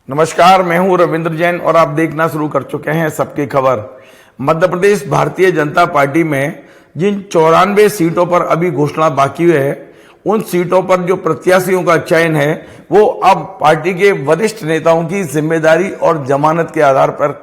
नमस्कार, मैं हूं रविंद्र जैन और आप देखना शुरू कर चुके हैं सबकी खबर। मध्य प्रदेश भारतीय जनता पार्टी में जिन 94 सीटों पर अभी घोषणा बाकी है, उन सीटों पर जो प्रत्याशियों का चयन है वो अब पार्टी के वरिष्ठ नेताओं की जिम्मेदारी और जमानत के आधार पर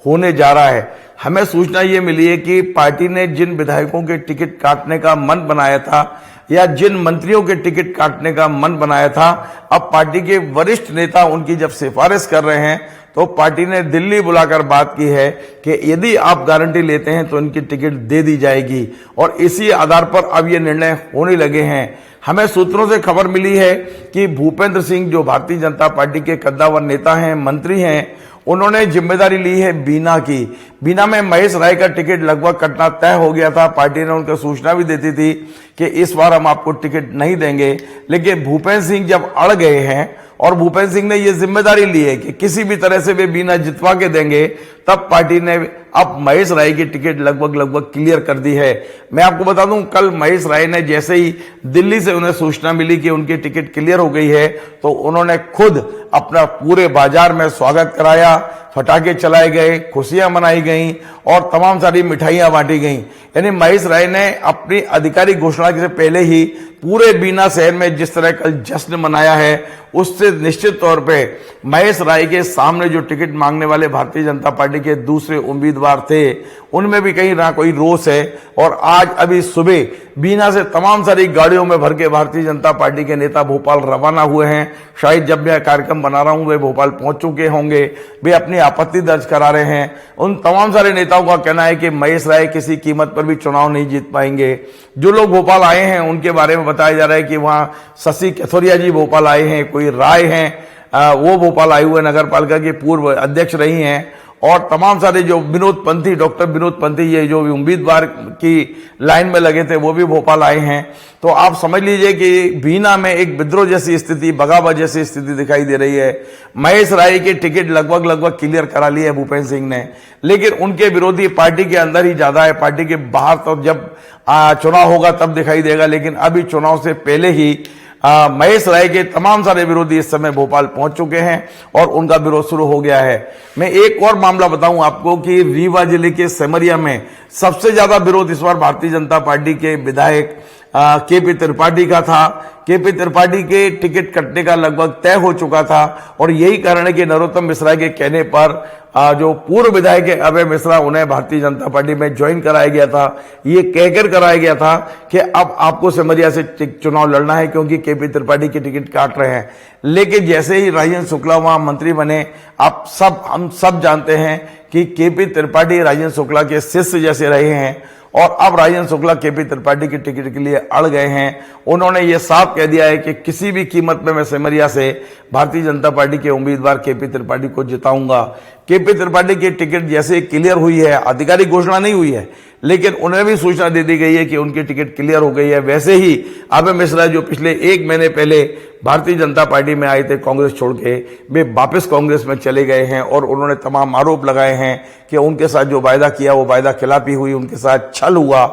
होने जा रहा है। हमें सूचना ये मिली है कि पार्टी ने जिन विधायकों के टिकट काटने का मन बनाया था या जिन मंत्रियों के टिकट काटने का मन बनाया था, अब पार्टी के वरिष्ठ नेता उनकी जब सिफारिश कर रहे हैं तो पार्टी ने दिल्ली बुलाकर बात की है कि यदि आप गारंटी लेते हैं तो इनकी टिकट दे दी जाएगी और इसी आधार पर अब ये निर्णय होने लगे हैं। हमें सूत्रों से खबर मिली है कि भूपेंद्र सिंह जो भारतीय जनता पार्टी के कद्दावर नेता हैं, मंत्री हैं, उन्होंने जिम्मेदारी ली है बीना की। बीना में महेश राय का टिकट लगभग कटना तय हो गया था। पार्टी ने उनको सूचना भी देती थी कि इस बार हम आपको टिकट नहीं देंगे, लेकिन भूपेंद्र सिंह जब अड़ गए हैं और भूपेंद्र सिंह ने यह जिम्मेदारी ली है कि किसी भी तरह से वे बीना जितवा के देंगे, तब पार्टी ने अब महेश राय की टिकट लगभग क्लियर कर दी है। मैं आपको बता दूं, कल महेश राय ने जैसे ही दिल्ली से उन्हें सूचना मिली कि उनकी टिकट क्लियर हो गई है तो उन्होंने खुद अपना पूरे बाजार में स्वागत कराया, फटाके चलाए गए, खुशियां मनाई गईं और तमाम सारी मिठाइयां बांटी गईं। यानी महेश राय ने अपनी आधिकारिक घोषणा से पहले ही पूरे बीना शहर में जिस तरह कल जश्न मनाया है, उससे निश्चित तौर पे महेश राय के सामने जो टिकट मांगने वाले भारतीय जनता पार्टी के दूसरे उम्मीदवार थे, उनमें भी कहीं ना कोई रोष है। और आज अभी सुबह बीना से तमाम सारी गाड़ियों में भर के भारतीय जनता पार्टी के नेता भोपाल रवाना हुए हैं। शायद जब मैं कार्यक्रम बना रहा हूं वे भोपाल पहुंच चुके होंगे। वे अपनी आपत्ति दर्ज करा रहे हैं। उन तमाम सारे नेताओं का कहना है कि महेश राय किसी कीमत पर भी चुनाव नहीं जीत पाएंगे। जो लोग भोपाल आए हैं उनके बारे में बताया जा रहा है कि वहां शशि कैथोरिया जी भोपाल आए हैं, कोई राय हैं, वो भोपाल आए हुए नगर पालिका के पूर्व अध्यक्ष रही हैं, और तमाम सारे जो विनोद पंथी, डॉक्टर विनोद पंथी, ये जो उम्मीदवार की लाइन में लगे थे वो भी भोपाल आए हैं। तो आप समझ लीजिए कि बीना में एक विद्रोह जैसी स्थिति, बगावत जैसी स्थिति दिखाई दे रही है। महेश राय की टिकट लगभग क्लियर करा ली है भूपेंद्र सिंह ने, लेकिन उनके विरोधी पार्टी के अंदर ही ज्यादा है। पार्टी के बाहर तो जब चुनाव होगा तब दिखाई देगा, लेकिन अभी चुनाव से पहले ही महेश राय के तमाम सारे विरोधी इस समय भोपाल पहुंच चुके हैं और उनका विरोध शुरू हो गया है। मैं एक और मामला बताऊं आपको कि रीवा जिले के सेमरिया में सबसे ज्यादा विरोध इस बार भारतीय जनता पार्टी के विधायक केपी त्रिपाठी का था। केपी त्रिपाठी के टिकट कटने का लगभग तय हो चुका था और यही कारण है कि नरोत्तम मिश्रा के कहने पर जो पूर्व विधायक है अभय मिश्रा, उन्हें भारतीय जनता पार्टी में ज्वाइन कराया गया था। ये कहकर कराया गया था कि अब आपको सेमरिया से चुनाव लड़ना है क्योंकि केपी त्रिपाठी की टिकट काट रहे हैं। लेकिन जैसे ही राजेंद्र शुक्ला वहां मंत्री बने, हम सब जानते हैं कि केपी त्रिपाठी राजेंद्र शुक्ला के शिष्य जैसे रहे हैं और अब राजेंद्र शुक्ला केपी त्रिपाठी की टिकट के लिए अड़ गए हैं। उन्होंने ये साफ कह दिया है कि किसी भी कीमत पे मैं सेमरिया से भारतीय जनता पार्टी के उम्मीदवार केपी त्रिपाठी को जिताऊंगा। केपी त्रिपाठी की टिकट जैसे क्लियर हुई है, आधिकारिक घोषणा नहीं हुई है, लेकिन उन्हें भी सूचना दे दी गई है कि उनकी टिकट क्लियर हो गई है। वैसे ही अभय मिश्रा जो पिछले 1 महीने पहले भारतीय जनता पार्टी में आए थे कांग्रेस छोड़ के, वे वापस कांग्रेस में चले गए हैं और उन्होंने तमाम आरोप लगाए हैं कि उनके साथ जो वायदा किया वो वायदा खिलाफी हुई, उनके साथ छल हुआ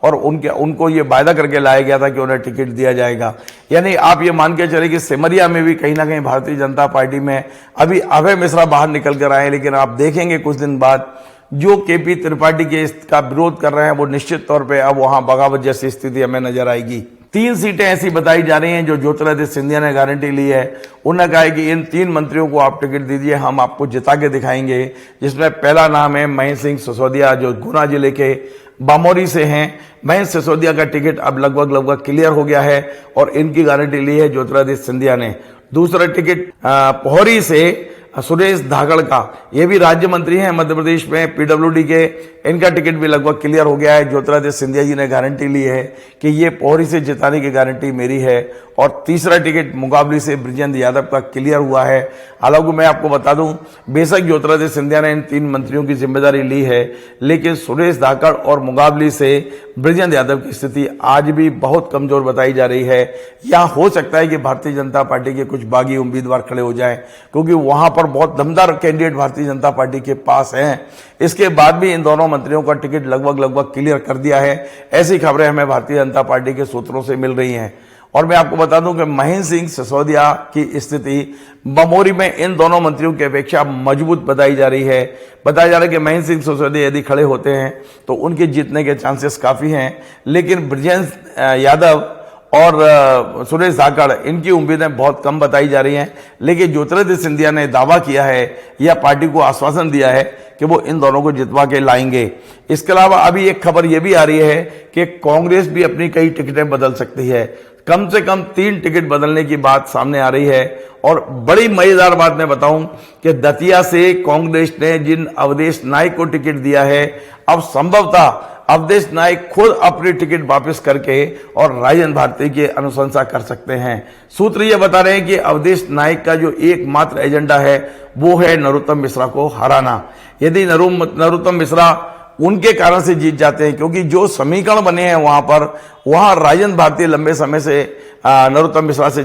और उनको ये वायदा करके लाया गया था कि उन्हें टिकट दिया जाएगा। यानी आप ये मान के चले कि सिमरिया में भी कहीं ना कहीं भारतीय जनता पार्टी में अभी अभय मिश्रा बाहर निकल कर आए, लेकिन आप देखेंगे कुछ दिन बाद जो केपी त्रिपाठी के इसका विरोध कर रहे हैं वो निश्चित तौर पे अब वहां बगावत जैसी स्थिति हमें नजर आएगी। 3 सीटें ऐसी बताई जा रही हैं जो ज्योतिरादित्य सिंधिया ने गारंटी ली है। उन्होंने कहा है कि इन 3 मंत्रियों को आप टिकट दीजिए, हम आपको जिता के दिखाएंगे। जिसमें पहला नाम है महेश सिंह सिसोदिया, जो गुना जिले के बामोरी से हैं। महेश सिसोदिया का टिकट अब लगभग क्लियर हो गया है और इनकी गारंटी ली है ज्योतिरादित्य सिंधिया ने। दूसरा टिकट पोहरी से सुरेश धाकड़ का, ये भी राज्य मंत्री हैं मध्य प्रदेश में पीडब्ल्यूडी के, इनका टिकट भी लगभग क्लियर हो गया है। ज्योतिरादित्य सिंधिया जी ने गारंटी ली है कि ये पोहरी से जिताने की गारंटी मेरी है। और तीसरा टिकट मुकाबले से बृजेंद्र यादव का क्लियर हुआ है। हालांकि मैं आपको बता दूं, बेशक ज्योतिरादित्य सिंधिया ने इन 3 मंत्रियों की जिम्मेदारी ली है, लेकिन सुरेश धाकड़ और मुकाबले से बृजेंद्र यादव की स्थिति आज भी बहुत कमजोर बताई जा रही है। या हो सकता है कि भारतीय जनता पार्टी के कुछ बागी उम्मीदवार खड़े हो जाएं, क्योंकि वहां पर बहुत दमदार कैंडिडेट भारतीय जनता पार्टी के पास हैं। इसके बाद भी इन दोनों मंत्रियों का टिकट लगभग क्लियर कर दिया है। ऐसी खबरें हमें भारतीय जनता पार्टी के सूत्रों से मिल रही हैं। और मैं आपको बता दूं कि महेंद्र सिंह सिसोदिया की स्थिति बमोरी में इन दोनों मंत्रियों की अपेक्षा मजबूत बताई जा रही है। बताया जा रहा है कि महेंद्र सिंह सिसोदिया यदि खड़े होते हैं तो उनके जीतने के चांसेस काफी हैं, लेकिन ब्रजेंद्र यादव और सुरेश धाकड़ इनकी उम्मीदें बहुत कम बताई जा रही हैं। लेकिन ज्योतिरादित्य सिंधिया ने दावा किया है या पार्टी को आश्वासन दिया है कि वो इन दोनों को जितवा के लाएंगे। इसके अलावा अभी एक खबर ये भी आ रही है कि कांग्रेस भी अपनी कई टिकटें बदल सकती है। कम से कम 3 टिकट बदलने की बात सामने आ रही है। और बड़ी मजेदार बात मैं बताऊं कि दतिया से कांग्रेस ने जिन अवधेश नायक को टिकट दिया है, अब संभवतः अवधेश नायक खुद अपनी टिकट वापस करके और राजेंद्र भारती की अनुशंसा कर सकते हैं। सूत्र ये बता रहे हैं कि अवधेश नायक का जो एकमात्र एजेंडा है वो है नरोत्तम मिश्रा को हराना। यदि नरोत्तम मिश्रा उनके कारण से जीत जाते हैं, क्योंकि जो समीकरण बने हैं वहां राजेंद्र भारती लंबे समय से नरोत्तम मिश्रा से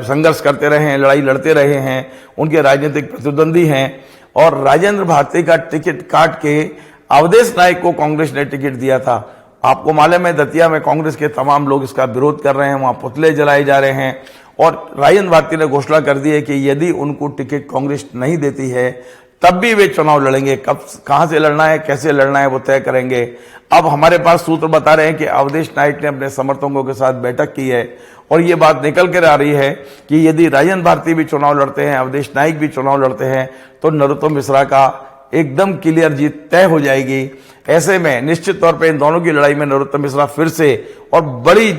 संघर्ष करते रहे हैं, लड़ाई लड़ते रहे हैं, उनके राजनीतिक प्रतिद्वंदी हैं। और राजेंद्र भारती का टिकट काट के अवधेश नायक को कांग्रेस ने टिकट दिया था। आपको मालूम है दतिया में कांग्रेस के तमाम लोग इसका विरोध कर रहे हैं, वहां पुतले जलाए जा रहे हैं। और राजेंद्र भारती ने घोषणा कर दी है कि यदि उनको टिकट कांग्रेस नहीं देती है तब भी वे चुनाव लड़ेंगे। कब कहां से लड़ना है, कैसे लड़ना है, वो तय करेंगे। अब हमारे पास सूत्र बता रहे हैं कि अवधेश नायक ने अपने समर्थकों के साथ बैठक की है और ये बात निकल कर आ रही है कि यदि राजेंद्र भारती भी चुनाव लड़ते हैं, अवधेश नायक भी चुनाव लड़ते हैं, तो नरोत्तम मिश्रा का एकदम क्लियर जीत तय हो जाएगी। ऐसे में निश्चित तौर पे इन दोनों की लड़ाई में नरोत्तम मिश्रा फिर से और बड़ी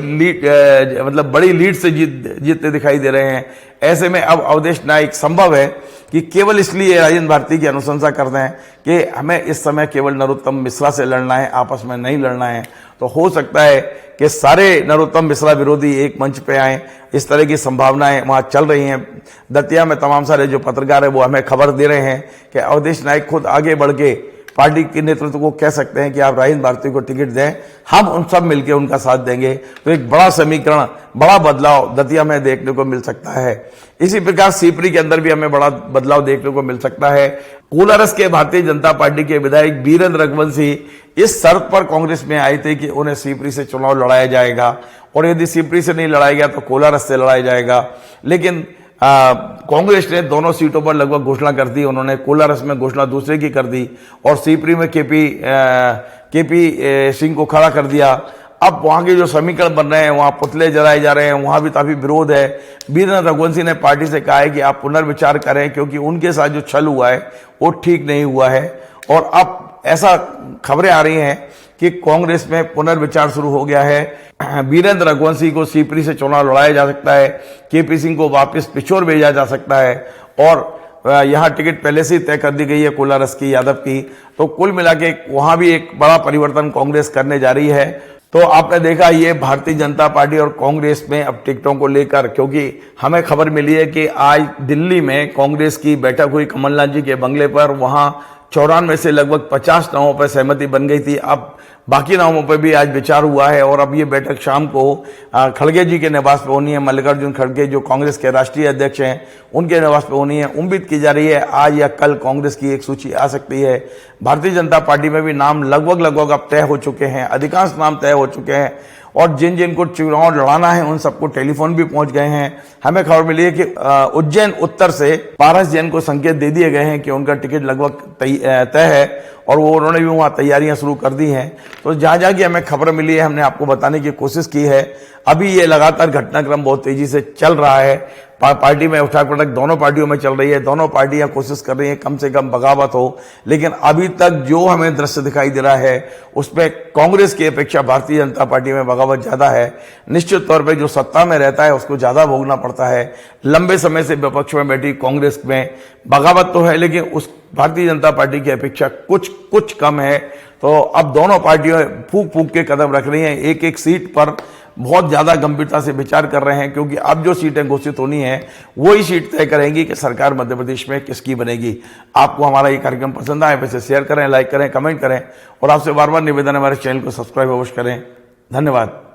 लीड से जीतते दिखाई दे रहे हैं। ऐसे में अब अवधेश नायक संभव है कि केवल इसलिए राजेंद्र भारती की अनुशंसा करते हैं कि हमें इस समय केवल नरोत्तम मिश्रा से लड़ना है, आपस में नहीं लड़ना है। तो हो सकता है कि सारे नरोत्तम मिश्रा विरोधी एक मंच पे आए, इस तरह की संभावनाएं वहां चल रही हैं। दतिया में तमाम सारे जो पत्रकार है वो हमें खबर दे रहे हैं कि अवधेश नायक खुद आगे बढ़ के पार्टी के नेतृत्व को कह सकते हैं कि आप राजेंद्र भारती को टिकट दें, हम उन सब मिलकर उनका साथ देंगे। तो एक बड़ा समीकरण, बड़ा बदलाव दतिया में देखने को मिल सकता है। इसी प्रकार सीपरी के अंदर भी हमें बड़ा बदलाव देखने को मिल सकता है। कोलारस के भारतीय जनता पार्टी के विधायक बीरेंद्र रघुवंशी इस शर्त पर कांग्रेस में आए थे कि उन्हें सीपरी से चुनाव लड़ाया जाएगा और यदि सीपरी से नहीं लड़ाया गया तो कोलारस से लड़ाया जाएगा। लेकिन कांग्रेस ने दोनों सीटों पर लगभग घोषणा कर दी। उन्होंने कोलारस में घोषणा दूसरे की कर दी और सीपरी में केपी सिंह को खड़ा कर दिया। अब वहां के जो समीकरण बन रहे हैं, वहां पुतले जलाए जा रहे हैं, वहां भी काफी विरोध है। बीरेंद्र रघुवंशी ने पार्टी से कहा है कि आप पुनर्विचार करें, क्योंकि उनके साथ जो छल हुआ है वो ठीक नहीं हुआ है। और अब ऐसा खबरें आ रही हैं कि कांग्रेस में पुनर्विचार शुरू हो गया है। बीरेंद्र रघुवंशी को सीपरी से चुनाव लड़ाया जा सकता है, केपी सिंह को वापस पिछोर भेजा जा सकता है और यहां टिकट पहले से ही तय कर दी गई है कोलारस की, यादव की। तो कुल मिला के वहां भी एक बड़ा परिवर्तन कांग्रेस करने जा रही है। तो आपने देखा ये भारतीय जनता पार्टी और कांग्रेस में अब टिकटों को लेकर, क्योंकि हमें खबर मिली है कि आज दिल्ली में कांग्रेस की बैठक हुई कमलनाथ जी के बंगले पर। वहां 94 से लगभग 50 नामों पर सहमति बन गई थी। अब बाकी नामों पर भी आज विचार हुआ है और अब ये बैठक शाम को खड़गे जी के निवास पर होनी है। मल्लिकार्जुन खड़गे जो कांग्रेस के राष्ट्रीय अध्यक्ष हैं, उनके निवास पर होनी है। उम्मीद की जा रही है आज या कल कांग्रेस की एक सूची आ सकती है। भारतीय जनता पार्टी में भी नाम लगभग अब तय हो चुके हैं, अधिकांश नाम तय हो चुके हैं और जिन जिन को चुनाव लड़ाना है उन सबको टेलीफोन भी पहुंच गए हैं। हमें खबर मिली है कि उज्जैन उत्तर से पारस जैन को संकेत दे दिए गए हैं कि उनका टिकट लगभग तय है और वो उन्होंने भी वहां तैयारियां शुरू कर दी हैं। तो जहां जहां की हमें खबर मिली है हमने आपको बताने की कोशिश की है। अभी ये लगातार घटनाक्रम बहुत तेजी से चल रहा है। पार्टी में उठक पटक दोनों पार्टियों में चल रही है। दोनों पार्टियां कोशिश कर रही हैं कम से कम बगावत हो, लेकिन अभी तक जो हमें दृश्य दिखाई दे रहा है उसमें कांग्रेस की अपेक्षा भारतीय जनता पार्टी में बगावत ज्यादा है। निश्चित तौर पर जो सत्ता में रहता है उसको ज्यादा भोगना पड़ता है। लंबे समय से विपक्ष में बैठी कांग्रेस में बगावत तो है, लेकिन उस भारतीय जनता पार्टी की अपेक्षा कुछ कम है। तो अब दोनों पार्टियां फूक फूक के कदम रख रही हैं, एक एक सीट पर बहुत ज्यादा गंभीरता से विचार कर रहे हैं, क्योंकि अब जो सीटें घोषित होनी है वही सीट तय करेंगी कि सरकार मध्य प्रदेश में किसकी बनेगी। आपको हमारा ये कार्यक्रम पसंद आए वैसे शेयर करें, लाइक करें, कमेंट करें और आपसे बार बार निवेदन है हमारे चैनल को सब्सक्राइब अवश्य करें। धन्यवाद।